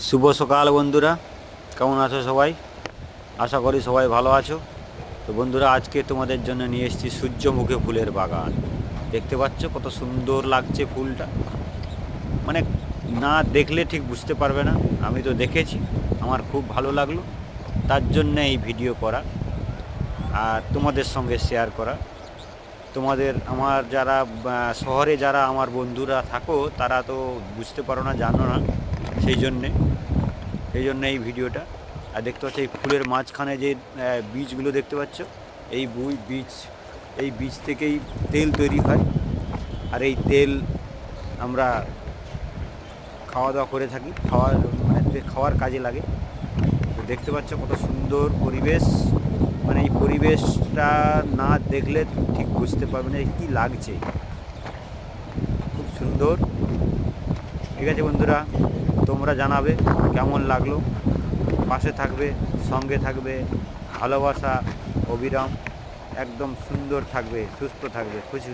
শুভ সকাল বন্ধুরা, কেমন আছো সবাই? আশা করি সবাই ভালো আছো। তো বন্ধুরা, আজকে তোমাদের জন্য নিয়ে এসেছি সূর্যমুখী ফুলের বাগান। দেখতে পাচ্ছ কত সুন্দর লাগছে ফুলটা, মানে না দেখলে ঠিক বুঝতে পারবে না। আমি তো দেখেছি, আমার খুব ভালো লাগলো, তার জন্য এই ভিডিও করা আর তোমাদের সঙ্গে শেয়ার করা। তোমাদের আমার যারা শহরে যারা আমার বন্ধুরা থাকো, তারা তো বুঝতে পারো না, জানো না, সেই জন্য এই ভিডিওটা। আর দেখতে পাচ্ছ এই ফুলের মাঝখানে যে বীজগুলো দেখতে পাচ্ছ, এই বীজ থেকেই তেল তৈরি হয়। আর এই তেল আমরা খাওয়া দাওয়া করে থাকি, খাওয়ার কাজে লাগে। তো দেখতে পাচ্ছ কত সুন্দর পরিবেশ, মানে এই পরিবেশটা না দেখলে ঠিক বুঝতে পারবে না কী লাগছে। খুব সুন্দর। ঠিক আছে বন্ধুরা, তোমরা জানাবে কেমন লাগলো, পাশে থাকবে, সঙ্গে থাকবে, ভালোবাসা অবিরাম, একদম সুন্দর থাকবে, সুস্থ থাকবে, খুশিতে